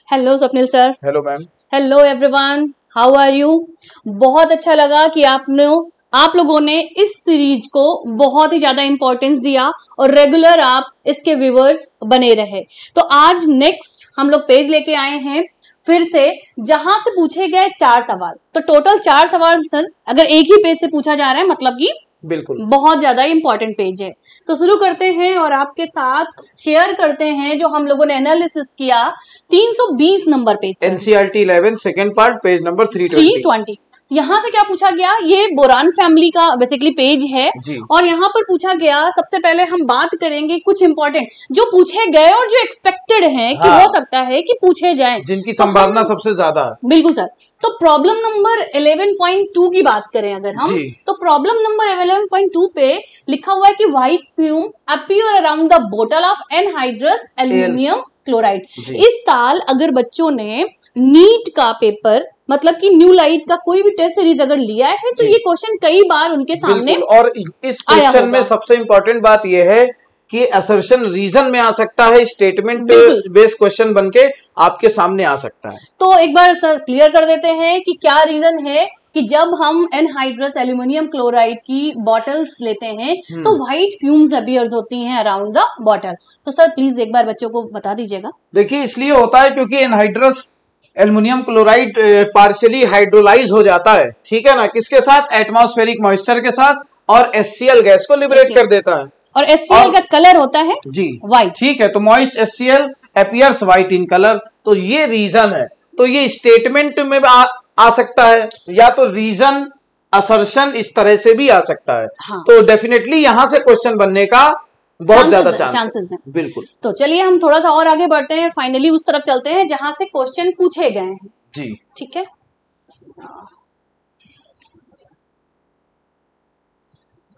Hello Swapnil sir. Hello ma'am. Hello everyone, how are you. बहुत अच्छा लगा कि आप लोगों ने इस सीरीज को बहुत ही ज्यादा इंपॉर्टेंस दिया और रेगुलर आप इसके व्यूअर्स बने रहे। तो आज नेक्स्ट हम लोग पेज लेके आए हैं फिर से, जहां से पूछे गए 4 सवाल। तो टोटल 4 सवाल सर अगर एक ही पेज से पूछा जा रहा है मतलब कि बिल्कुल बहुत ज्यादा इंपॉर्टेंट पेज है। तो शुरू करते हैं और आपके साथ शेयर करते हैं जो हम लोगों ने एनालिसिस किया 320 number page, NCERT 11 second part page number 320। यहाँ से क्या पूछा गया, ये बोरान फैमिली का बेसिकली पेज है और यहाँ पर पूछा गया, सबसे पहले हम बात करेंगे कुछ इंपॉर्टेंट जो पूछे गए और जो एक्सपेक्टेड है कि हो सकता है कि पूछे जाए, जिनकी संभावना सबसे ज्यादा है। बिल्कुल सर। तो प्रॉब्लम नंबर 11.2 की बात करें अगर हम, तो प्रॉब्लम नंबर 11.2 पे लिखा हुआ है कि white fume appear around the बोतल ऑफ एनहाइड्रस एल्यूमिनियम क्लोराइड। इस साल अगर बच्चों ने नीट का पेपर मतलब कि न्यू लाइट का कोई भी टेस्ट सीरीज अगर लिया है तो ये क्वेश्चन कई बार उनके सामने और इस क्वेश्चन में सबसे इंपॉर्टेंट बात यह है कि असर्शन रीजन में आ सकता है, स्टेटमेंट बेस्ड क्वेश्चन बनके आपके सामने आ सकता है। तो एक बार सर क्लियर कर देते हैं कि क्या रीजन है कि जब हम एनहाइड्रस एल्यूमिनियम क्लोराइड की बॉटल्स लेते हैं तो व्हाइट फ्यूम्स अपीयर्स होती हैं अराउंड द बॉटल। तो सर प्लीज एक बार बच्चों को बता दीजिएगा। देखिए, इसलिए होता है क्योंकि anhydrous aluminium chloride partially hydrolyse हो जाता है, ठीक है ना, किसके साथ, एटमॉस्फेरिक मॉइस्चर के साथ, और HCl गैस को लिबरेट कर देता है। और HCl का कलर होता है जी व्हाइट, ठीक है। तो moist HCl appears white in colour. तो ये रीजन है। तो ये स्टेटमेंट में आ सकता है या तो रीजन असर्शन इस तरह से भी आ सकता है। तो डेफिनेटली यहां से क्वेश्चन बनने का बहुत ज्यादा चांसेस हैं। बिल्कुल। तो चलिए हम थोड़ा सा और आगे बढ़ते हैं, फाइनली उस तरफ चलते हैं जहां से क्वेश्चन पूछे गए हैं। जी ठीक है।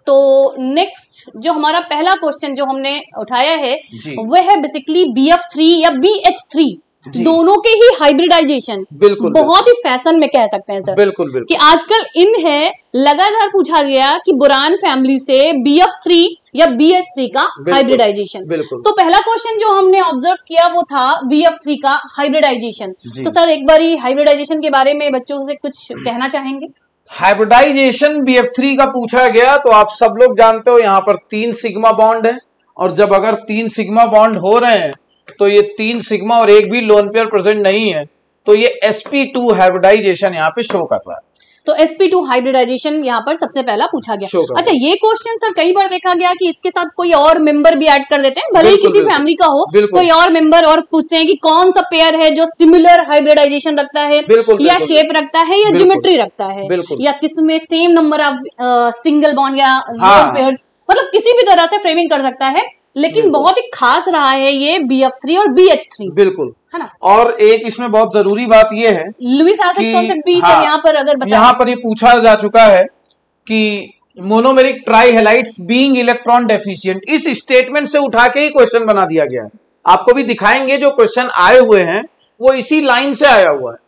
तो नेक्स्ट जो हमारा पहला क्वेश्चन जो हमने उठाया है वह है बेसिकली BF3 या BH3 दोनों के ही हाइब्रिडाइजेशन। बिल्कुल बहुत ही फैशन में कह सकते हैं सर। बिल्कुल कि आजकल इन है, लगातार पूछा गया कि बोरान फैमिली से BF3 या BH3 का हाइब्रिडाइजेशन। तो पहला क्वेश्चन जो हमने ऑब्जर्व किया वो था BF3 का हाइब्रिडाइजेशन। तो सर एक बार हाइब्रिडाइजेशन के बारे में बच्चों से कुछ कहना चाहेंगे। हाइब्रिडाइजेशन BF3 का पूछा गया तो आप सब लोग जानते हो यहाँ पर 3 सिग्मा बॉन्ड है, और जब अगर 3 सिग्मा बॉन्ड हो रहे हैं तो ये 3 सिग्मा और एक भी लोन पेयर प्रेजेंट नहीं है, तो ये sp2 हाइब्रिडाइजेशन यहाँ पे शो कर रहा है। तो sp2 हाइब्रिडाइजेशन यहाँ पर सबसे पहला पूछा गया। अच्छा, ये क्वेश्चन सर कई बार देखा गया कि इसके साथ कोई और मेंबर भी ऐड कर देते हैं, भले ही किसी फैमिली का हो, कोई और मेंबर, और पूछते हैं कि कौन सा पेयर है जो सिमिलर हाइब्रिडाइजेशन रखता है, या शेप रखता है, या ज्योमेट्री रखता है, या किसमें same number of single bond या लोन पेयर्स, मतलब किसी भी तरह से फ्रेमिंग कर सकता है। लेकिन बहुत ही खास रहा है ये BF3 और BH3। बिल्कुल है ना। और एक इसमें बहुत जरूरी बात ये है, लुईस एसिड कॉन्सेप्ट भी सर यहाँ पर अगर बताएं। यहाँ पर ये पूछा जा चुका है कि मोनोमेरिक ट्राईहेलाइड्स बीइंग इलेक्ट्रॉन डेफिशिएंट, इस स्टेटमेंट से उठा के ही क्वेश्चन बना दिया गया है। आपको भी दिखाएंगे जो क्वेश्चन आए हुए हैं वो इसी लाइन से आया हुआ है।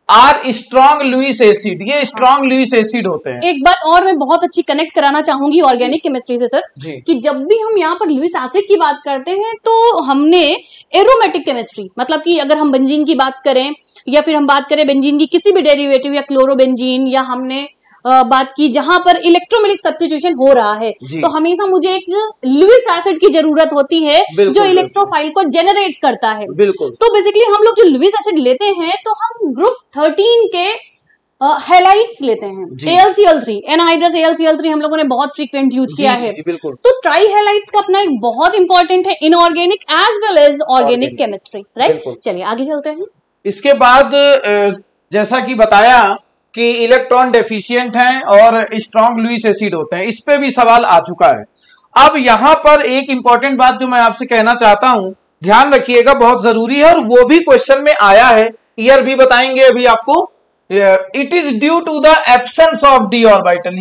आर स्ट्रॉन्ग लुईस एसिड, ये स्ट्रॉन्ग लुईस एसिड होते हैं। एक बात और मैं बहुत अच्छी कनेक्ट कराना चाहूंगी ऑर्गेनिक केमिस्ट्री से सर, कि जब भी हम यहाँ पर लुईस एसिड की बात करते हैं तो हमने एरोमेटिक केमिस्ट्री, मतलब कि अगर हम बेंजीन की बात करें या फिर हम बात करें बेंजीन की किसी भी डेरिवेटिव या क्लोरोबेंजीन, या हमने बात की जहां पर इलेक्ट्रोमेलिक सब्स्टिट्यूशन हो रहा है, तो हमेशा मुझे एक लुईस एसिड की जरूरत होती है जो इलेक्ट्रोफाइल को जेनरेट करता है। तो बेसिकली हम लोग जो लुईस एसिड लेते हैं तो हम ग्रुप 13 के हैलाइड्स लेते हैं, AlCl3, एनहाइड्रस AlCl3 हम लोगों ने बहुत फ्रीक्वेंट यूज किया है। तो ट्राई हैलाइड्स का अपना एक बहुत इंपॉर्टेंट है inorganic as well as organic chemistry, right. चलिए आगे चलते हैं। इसके बाद जैसा कि बताया कि इलेक्ट्रॉन डेफिशिएंट हैं और स्ट्रॉन्ग लुईस एसिड होते हैं, इस पे भी सवाल आ चुका है। अब यहां पर एक इंपॉर्टेंट बात जो मैं आपसे कहना चाहता हूं, ध्यान रखिएगा, बहुत जरूरी है, और वो भी क्वेश्चन में आया है, ईयर भी बताएंगे अभी आपको। It is due to the absence of D orbital.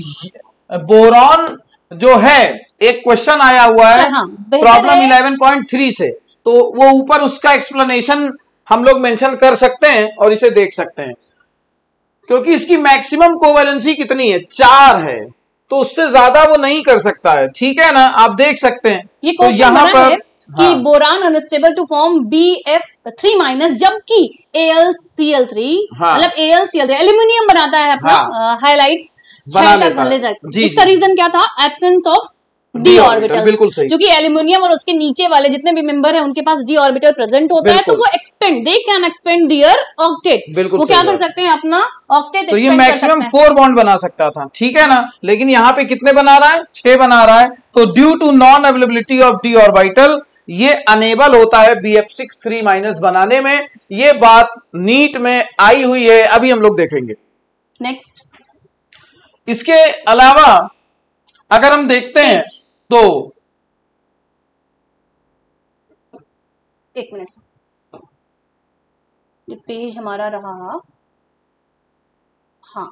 Boron जो है, एक क्वेश्चन आया हुआ है प्रॉब्लम 11.3 से, तो वो ऊपर उसका एक्सप्लेनेशन हम लोग मेंशन कर सकते हैं और इसे देख सकते हैं, क्योंकि इसकी मैक्सिमम कोवैलेंसी कितनी है, 4 है, तो उससे ज्यादा वो नहीं कर सकता है, ठीक है ना, आप देख सकते हैं। ये तो यहाँ पर कि boron unstable to form BF3- जबकि AlCl3 मतलब AlCl3 एल्यूमिनियम बनाता है अपना हाइलाइट्स 6 तक घले तक। इसका रीजन क्या था? Absence of D orbital. बिल्कुल सही। जो कि एल्यूमिनियम और उसके नीचे वाले जितने भी मेंबर हैं उनके पास डी ऑर्बिटल प्रेजेंट होता है, तो वो expand, they can expand their octet. वो क्या कर सकते हैं? अपना ऑक्टेट। तो ये मैक्सिमम 4 बॉन्ड बना सकता था, ठीक है ना, लेकिन यहाँ पे कितने बना रहा है? 6 बना रहा है। तो due to non availability of D orbital ये अनेबल होता है BF6 3- बनाने में। ये बात नीट में आई हुई है, अभी हम लोग देखेंगे। नेक्स्ट, इसके अलावा अगर हम देखते हैं तो एक मिनट, ये पेज हमारा रहा। हाँ,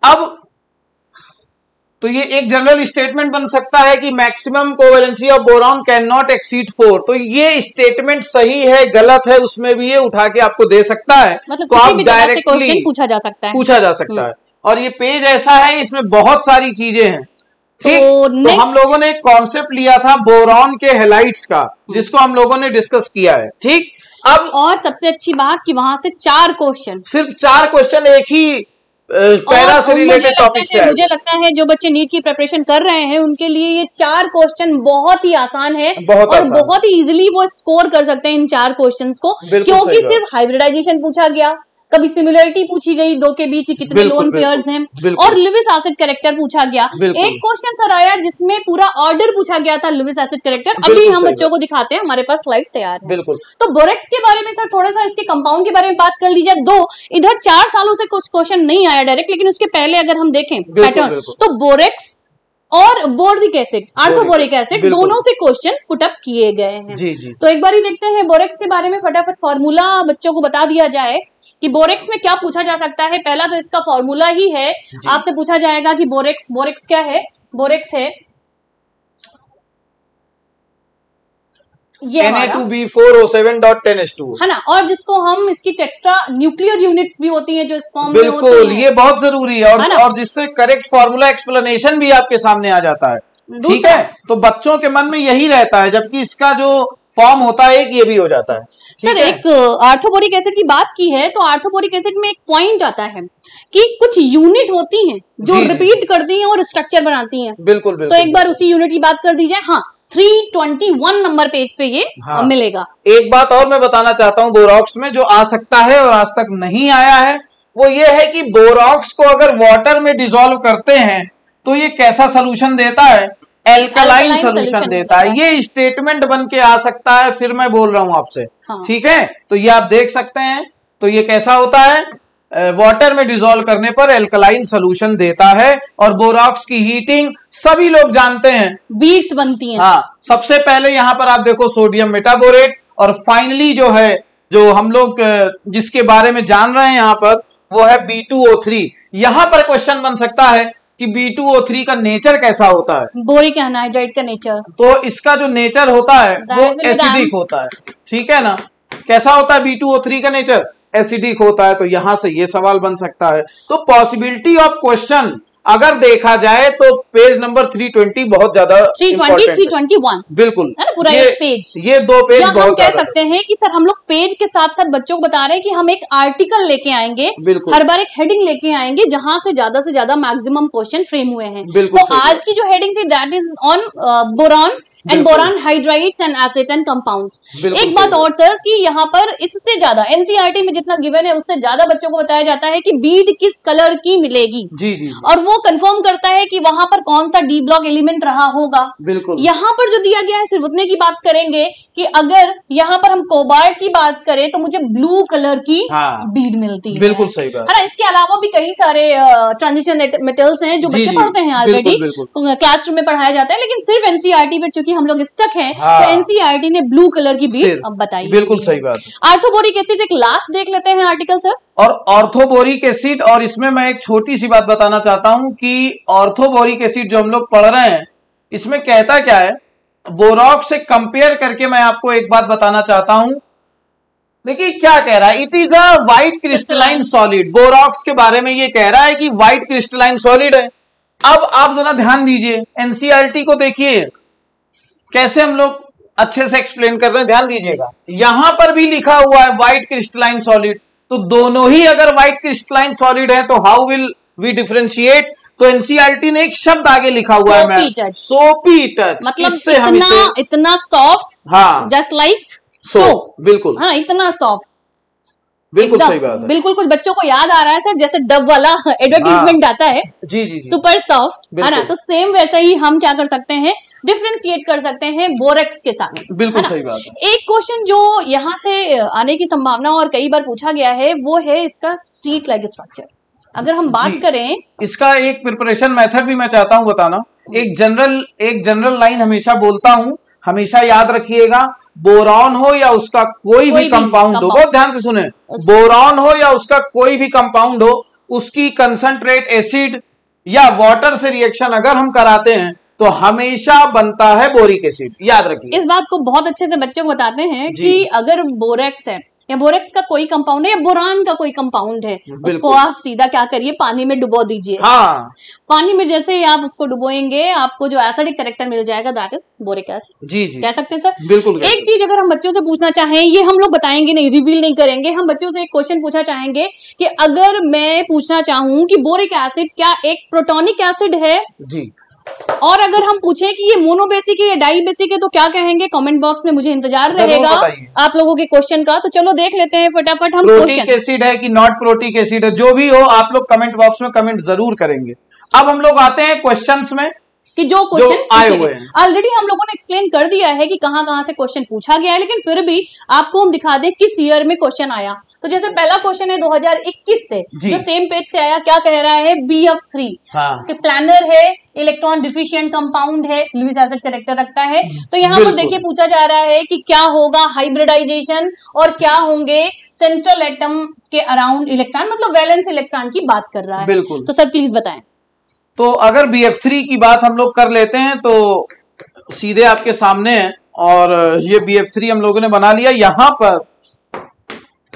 अब तो ये एक जनरल स्टेटमेंट बन सकता है कि maximum covalency of boron can not exceed 4। तो ये स्टेटमेंट सही है गलत है उसमें भी ये उठा के आपको दे सकता है। मतलब तो आप डायरेक्टली पूछा जा सकता है। और ये पेज ऐसा है, इसमें बहुत सारी चीजें हैं, ठीक। तो हम लोगों ने कॉन्सेप्ट लिया था बोरॉन के हैलाइड्स का, जिसको हम लोगों ने डिस्कस किया है, ठीक। अब और सबसे अच्छी बात कि वहां से 4 क्वेश्चन, सिर्फ 4 क्वेश्चन एक ही पैरा से रिलेटेड टॉपिक से। मुझे लगता है जो बच्चे नीट की प्रिपरेशन कर रहे हैं उनके लिए ये 4 क्वेश्चन बहुत ही आसान है और बहुत ही इजीली वो स्कोर कर सकते हैं इन 4 क्वेश्चंस को, क्योंकि सिर्फ हाइब्रिडाइजेशन पूछा गया, कभी सिमिलरिटी पूछी गई दो के बीच कितने लोन पेयर्स हैं, और लुईस एसिड कैरेक्टर पूछा गया। एक क्वेश्चन सर आया जिसमें पूरा ऑर्डर पूछा गया था लुईस एसिड कैरेक्टर। अभी हम बच्चों को दिखाते हैं, हमारे पास स्लाइड तैयार है। बिल्कुल। तो बोरेक्स के बारे में सर थोड़ा सा इसके कंपाउंड के बारे में बात कर लीजिए। इधर 4 सालों से कुछ क्वेश्चन नहीं आया डायरेक्ट, लेकिन उसके पहले अगर हम देखें पैटर्न, तो बोरेक्स और बोरिक एसिड, आर्थोबोरिक एसिड, दोनों से क्वेश्चन पुटअप किए गए हैं। तो एक बार ही देखते हैं बोरेक्स के बारे में, फटाफट फॉर्मूला बच्चों को बता दिया जाए कि बोरेक्स में क्या पूछा जा सकता है। पहला तो इसका फॉर्मूला ही है, आपसे पूछा जाएगा कि बोरेक्स क्या है। बोरेक्स है ये Na2B4O7.10H2 है ना, और जिसको हम इसकी टेट्रा न्यूक्लियर यूनिट्स भी होती हैं जो इस फॉर्म में होती हैं। बिल्कुल, ये बहुत जरूरी है, और जिससे करेक्ट फॉर्मूला एक्सप्लेनेशन भी आपके सामने आ जाता है, ठीक है। तो बच्चों के मन में यही रहता है, जबकि इसका जो फॉर्म होता है एक ये भी हो जाता है। सर एक आर्थोबोरिक एसिड की बात की है, तो आर्थोबोरिक एसिड में एक पॉइंट आता है कि कुछ यूनिट होती हैं जो रिपीट करती हैं और स्ट्रक्चर बनाती हैं। बिल्कुल, बिल्कुल। तो एक बार उसी यूनिट की बात कर दी जाए। हाँ, 321 नंबर पेज पे ये मिलेगा। एक बात और मैं बताना चाहता हूँ बोरॉक्स में जो आ सकता है और आज तक नहीं आया है, वो ये है कि बोरॉक्स को अगर वाटर में डिसॉल्व करते हैं तो ये कैसा सोल्यूशन देता है? एल्कलाइन सोल्यूशन देता है। ये स्टेटमेंट बन के आ सकता है, फिर मैं बोल रहा हूं आपसे, ठीक है। तो ये आप देख सकते हैं, तो ये कैसा होता है? वाटर में डिसॉल्व करने पर एल्कलाइन सोल्यूशन देता है। और बोरॉक्स की हीटिंग सभी लोग जानते हैं, बीड्स बनती हैं। हाँ, सबसे पहले यहां पर आप देखो सोडियम मेटाबोरेट, और फाइनली जो है, जो हम लोग जिसके बारे में जान रहे हैं यहां पर, वो है B2O3। यहां पर क्वेश्चन बन सकता है कि B2O3 का नेचर कैसा होता है? बोरिक एनहाइड्राइड का नेचर। तो इसका जो नेचर होता है वो एसिडिक होता है, ठीक है ना। कैसा होता है B2O3 का नेचर? एसिडिक होता है। तो यहां से ये सवाल बन सकता है। तो पॉसिबिलिटी ऑफ क्वेश्चन अगर देखा जाए तो पेज नंबर 320 बहुत ज्यादा 321 बिल्कुल है ना, पूरा एक पेज। ये 2 पेज बहुत हम कह सकते हैं कि सर हम लोग पेज के साथ साथ बच्चों को बता रहे हैं कि हम एक आर्टिकल लेके आएंगे, हर बार एक हेडिंग लेके आएंगे जहां से ज्यादा मैक्सिमम क्वेश्चन फ्रेम हुए हैं। तो आज की जो हेडिंग थी that is on boron and boron hydrides and acids and compounds. एक बात और सर कि यहाँ पर इससे ज्यादा एनसीईआरटी में जितना गिवन है उससे ज्यादा बच्चों को बताया जाता है कि बीड किस कलर की मिलेगी। जी। और वो कंफर्म करता है कि वहां पर कौन सा डी ब्लॉक एलिमेंट रहा होगा। बिल्कुल। यहाँ पर जो दिया गया है सिर्फ उतने की बात करेंगे कि अगर यहाँ पर हम कोबाल्ट की बात करें तो मुझे ब्लू कलर की बीड मिलती है। बिल्कुल सही बात है ना। इसके अलावा भी कई सारे ट्रांजिशन मेटल्स हैं जो बच्चे पढ़ते हैं ऑलरेडी, क्लासरूम में पढ़ाया जाता है, लेकिन सिर्फ एनसीईआरटी पर चूंकि हम लोग स्टक है तो एनसीईआरटी ने ब्लू कलर की बीड बताई। बिल्कुल सही बात। आर्थोबोरिक एसिड एक लास्ट देख लेते हैं आर्टिकल सर। और ऑर्थोबोरिक एसिड, और इसमें मैं एक छोटी सी बात बताना चाहता हूं कि ऑर्थोबोरिक एसिड जो हम लोग पढ़ रहे हैं इसमें कहता क्या है, बोरॉक्स से कंपेयर करके मैं आपको एक बात बताना चाहता हूं। देखिए क्या कह रहा है, it is a white crystalline solid. Borax के बारे में ये कह रहा है कि व्हाइट क्रिस्टलाइन सॉलिड है। अब आप जरा ध्यान दीजिए, एनसीईआरटी को देखिए कैसे हम लोग अच्छे से एक्सप्लेन कर रहे हैं, ध्यान दीजिएगा। यहां पर भी लिखा हुआ है व्हाइट क्रिस्टलाइन सॉलिड, तो दोनों ही अगर व्हाइट क्रिस्टलाइन सॉलिड है तो हाउ विल वी डिफरेंशिएट? तो एनसीईआरटी ने एक शब्द आगे लिखा हुआ है सोपी टच, मतलब इतना सॉफ्ट, हाँ, जस्ट लाइक सोप, बिल्कुल, हाँ, इतना सॉफ्ट, बिल्कुल सही बात है। बिल्कुल कुछ बच्चों को याद आ रहा है सर, जैसे डव वाला एडवर्टीजमेंट आता है, जी, सुपर सॉफ्ट, है ना, तो सेम वैसा ही हम क्या कर सकते हैं, डिफरेंशिएट कर सकते हैं बोरेक्स के साथ। बिल्कुल सही बात है। एक क्वेश्चन जो यहाँ से आने की संभावना और कई बार पूछा गया है वो है इसका सीट लाइक स्ट्रक्चर। अगर हम बात करें इसका एक प्रिपरेशन मेथड भी मैं चाहता हूं बताना। एक जनरल लाइन हमेशा बोलता हूं, हमेशा याद रखिएगा, बोरॉन हो या उसका कोई भी कंपाउंड हो, बहुत ध्यान से सुने, बोरॉन हो या उसका कोई भी कंपाउंड हो, उसकी कंसंट्रेट एसिड या वाटर से रिएक्शन अगर हम कराते हैं तो हमेशा बनता है बोरिक एसिड, याद रखिए। इस बात को बहुत अच्छे से बच्चों को बताते हैं कि अगर बोरेक्स है या बोरेक्स का कोई कंपाउंड है या बोरान का कोई कंपाउंड है, उसको आप सीधा क्या करिए, पानी में डुबो दीजिए। हाँ, पानी में जैसे ही आप उसको डुबोएंगे आपको जो एसिडिक कैरेक्टर मिल जाएगा, दैट इज बोरिक एसिड। जी, कह सकते हैं सर? बिल्कुल। एक चीज अगर हम बच्चों से पूछना चाहें, ये हम लोग बताएंगे नहीं, रिवील नहीं करेंगे, हम बच्चों से एक क्वेश्चन पूछना चाहेंगे कि अगर मैं पूछना चाहूं कि बोरिक एसिड क्या एक प्रोटोनिक एसिड है जी, और अगर हम पूछें कि ये मोनोबेसिक है या डाइबेसिक है, तो क्या कहेंगे? कमेंट बॉक्स में मुझे इंतजार रहेगा आप लोगों के क्वेश्चन का। तो चलो देख लेते हैं फटाफट हम क्वेश्चन। प्रोटिक एसिड है कि नॉट प्रोटिक एसिड है, जो भी हो आप लोग कमेंट बॉक्स में कमेंट जरूर करेंगे। अब हम लोग आते हैं क्वेश्चंस में कि जो क्वेश्चन आए हुए हैं ऑलरेडी हम लोगों ने एक्सप्लेन कर दिया है कि कहां से क्वेश्चन पूछा गया है, लेकिन फिर भी आपको हम दिखा दें किस ईयर में क्वेश्चन आया। तो जैसे पहला क्वेश्चन है 2021 से, जो सेम पेज से आया, क्या कह रहा है, BF3 कि प्लानर है, इलेक्ट्रॉन डिफिशिएंट कंपाउंड है, लुईस एसिड कैरेक्टर रखता है। तो यहाँ पर देखिए पूछा जा रहा है कि क्या होगा हाइब्रिडाइजेशन और क्या होंगे सेंट्रल एटम के अराउंड इलेक्ट्रॉन, मतलब वैलेंस इलेक्ट्रॉन की बात कर रहा है। तो सर प्लीज बताएं। तो अगर BF3 की बात हम लोग कर लेते हैं तो सीधे आपके सामने है, और ये BF3 हम लोगों ने बना लिया। यहां पर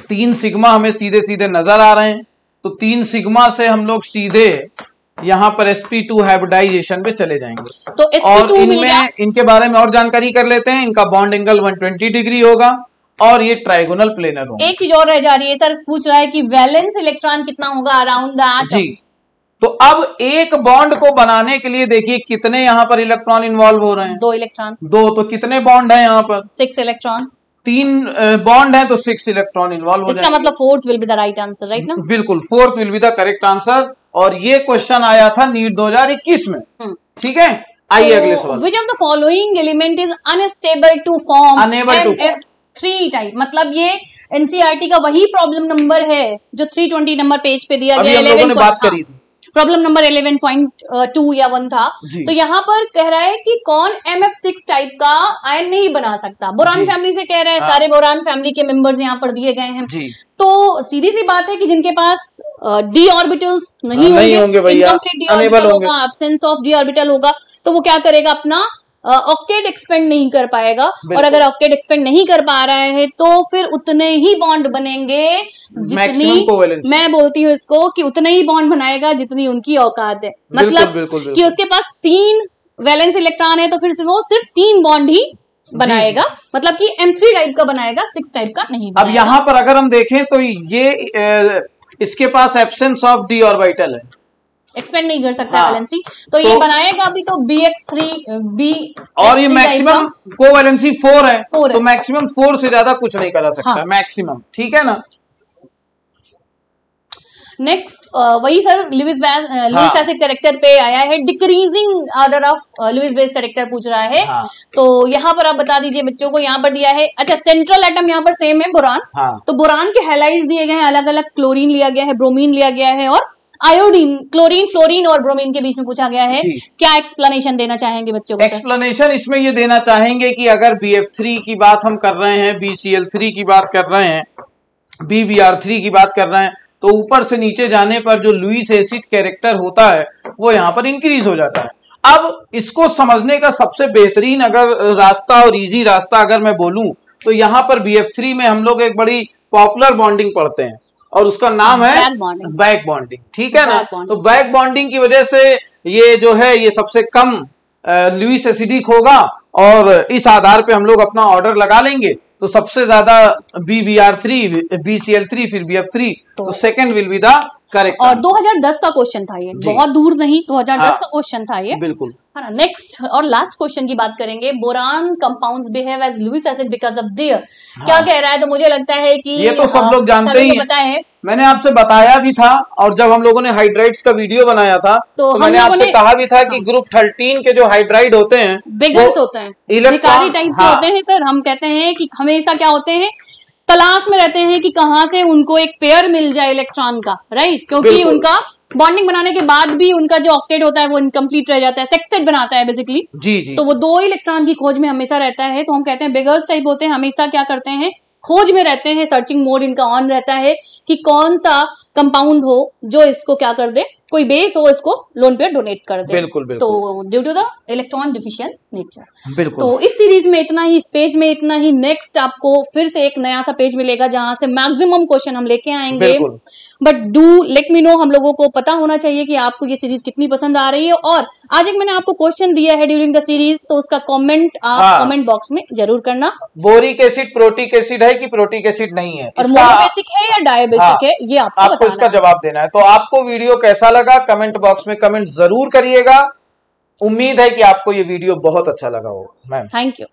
3 सिग्मा हमें सीधे सीधे नजर आ रहे हैं, तो 3 सिग्मा से हम लोग सीधे यहां पर sp2 हाइब्रिडाइजेशन पे चले जाएंगे। तो sp2 और इनमें इनके बारे में और जानकारी कर लेते हैं। इनका बॉन्ड एंगल 120 डिग्री होगा और ये ट्राइगोनल प्लेनर होगा। एक चीज और रह जा रही है सर, पूछ रहा है कि वैलेंस इलेक्ट्रॉन कितना होगा अराउंड द एटम। जी, तो अब एक बॉन्ड को बनाने के लिए देखिए कितने यहाँ पर इलेक्ट्रॉन इन्वॉल्व हो रहे हैं, 2 इलेक्ट्रॉन। 2, तो कितने बॉन्ड हैं यहाँ पर? 6 इलेक्ट्रॉन। 3 बॉन्ड हैं तो 6 इलेक्ट्रॉन इन्वॉल्व हो जाएंगे। इसका मतलब 4th will be the right answer, right ना? बिल्कुल, 4th will be the correct answer. और ये क्वेश्चन आया था नीट 2021 में। ठीक है, आइए अगले सवाल। Which of the following element is unstable to form MF3 type? मतलब ये एनसीईआरटी का वही प्रॉब्लम नंबर है जो 320 नंबर पेज पे दिया गया है। बात करी थी, प्रॉब्लम नंबर 11.2 या 1 था। तो यहाँ पर कह रहा है कि कौन MF6 टाइप का आयन नहीं बना सकता। बोरान फैमिली से कह रहा है, सारे बोरान फैमिली के मेंबर्स यहाँ पर दिए गए हैं। तो सीधी सी बात है कि जिनके पास d ऑर्बिटल्स नहीं होंगे, इनकम्प्लीट d ऑर्बिटल होगा, एब्सेंस ऑफ d ऑर्बिटल होगा, तो वो क्या करेगा, अपना ऑक्टेट एक्सपेंड नहीं कर पाएगा। और अगर ऑक्टेट एक्सपेंड नहीं कर पा रहा है तो फिर उतने ही बॉन्ड बनेंगे जितनी, मैं बोलती हूँ इसको कि उतने ही बॉन्ड बनाएगा जितनी उनकी औकात है। मतलब कि उसके पास 3 वैलेंस इलेक्ट्रॉन है तो फिर वो सिर्फ 3 बॉन्ड ही बनाएगा, मतलब कि M3 टाइप का बनाएगा, 6 टाइप का नहीं बनाएगा। अब यहाँ पर अगर हम देखें तो ये इसके पास एब्सेंस ऑफ d ऑर्बिटल है, एक्सपेंड नहीं कर सकता वैलेंसी, तो ये बनाएगा अभी तो BX3 और ये मैक्सिमम कोवैलेंसी 4 है, तो मैक्सिमम 4 से ज्यादा कुछ नहीं करा सकता, मैक्सिमम। ठीक है ना? नेक्स्ट वही सर लुईस एसिड कैरेक्टर पे आया है, decreasing order of Lewis base character पूछ रहा है। तो यहाँ पर आप बता दीजिए बच्चों को, यहाँ पर दिया है, अच्छा सेंट्रल एटम यहाँ पर सेम है बोरान। तो बोरान के हैलाइड्स दिए गए हैं अलग अलग, क्लोरीन लिया गया है, ब्रोमीन लिया गया है और आयोडीन। क्लोरीन, फ्लोरीन और ब्रोमीन के बीच में पूछा गया है। क्या एक्सप्लेनेशन देना चाहेंगे बच्चों को? एक्सप्लेनेशन इसमें ये देना चाहेंगे कि अगर BF3 की बात हम कर रहे हैं, BCl3 की बात कर रहे हैं, BBr3 की बात कर रहे हैं, तो ऊपर से नीचे जाने पर जो लुईस एसिड कैरेक्टर होता है वो यहाँ पर इंक्रीज हो जाता है। अब इसको समझने का सबसे बेहतरीन अगर रास्ता और इजी रास्ता अगर मैं बोलूं तो यहाँ पर BF3 में हम लोग एक बड़ी पॉपुलर बॉन्डिंग पढ़ते हैं और उसका नाम है बैक बॉन्डिंग। ठीक है ना? तो बैक बॉन्डिंग की वजह से ये जो है ये सबसे कम लुईस एसिडिक होगा और इस आधार पे हम लोग अपना ऑर्डर लगा लेंगे। तो सबसे ज्यादा BBr3, BCl3, फिर BF3, तो second will be the correct. और 2010 का क्वेश्चन था ये, बहुत दूर नहीं, 2010 का क्वेश्चन था ये, बिल्कुल है ना। नेक्स्ट और लास्ट क्वेश्चन की बात करेंगे, boron compounds behave as Lewis acid because of their, क्या कह रहा है? तो मुझे लगता है कि ये तो सब लोग जानते ही हैं, मैंने आपसे बताया भी था, और जब हम लोगों ने हाइड्राइड्स का वीडियो बनाया था तो मैंने आपसे कहा भी था कि ग्रुप 13 के जो हाइड्राइड होते हैं बिगर्स होते हैं, भिखारी टाइप के होते हैं सर। हम कहते हैं कि हमेशा क्या होते हैं, तलाश में रहते हैं कि कहां से उनको एक पेयर मिल जाए इलेक्ट्रॉन का, राइट, क्योंकि उनका बॉन्डिंग बनाने के बाद भी उनका जो ऑक्टेट होता है वो इनकम्प्लीट रह जाता है, सेक्सेट बनाता है बेसिकली। जी। तो वो 2 इलेक्ट्रॉन की खोज में हमेशा रहता है, तो हम कहते हैं बिगर्स टाइप होते हैं, हमेशा क्या करते हैं, खोज में रहते हैं, सर्चिंग मोड इनका ऑन रहता है कि कौन सा कंपाउंड हो जो इसको क्या कर दे, कोई बेस हो इसको लोन पेयर डोनेट कर दे। बिल्कुल। तो due to the electron deficient nature. बिल्कुल। तो इस सीरीज में इतना ही, इस पेज में इतना ही। नेक्स्ट आपको फिर से एक नया सा पेज मिलेगा जहां से मैक्सिमम क्वेश्चन हम लेके आएंगे। But do let me know, हम लोगों को पता होना चाहिए कि आपको ये सीरीज कितनी पसंद आ रही है। और आज एक मैंने आपको क्वेश्चन दिया है ड्यूरिंग द सीरीज, तो उसका कमेंट आप कमेंट बॉक्स में जरूर करना। बोरिक एसिड प्रोटिक एसिड है कि प्रोटिक एसिड नहीं है, और मोनोबेसिक है या डायबेसिक है, ये आपको इसका जवाब देना है। तो आपको वीडियो कैसा लगा कमेंट बॉक्स में कमेंट जरूर करिएगा। उम्मीद है कि आपको ये वीडियो बहुत अच्छा लगा होगा। Ma'am thank you.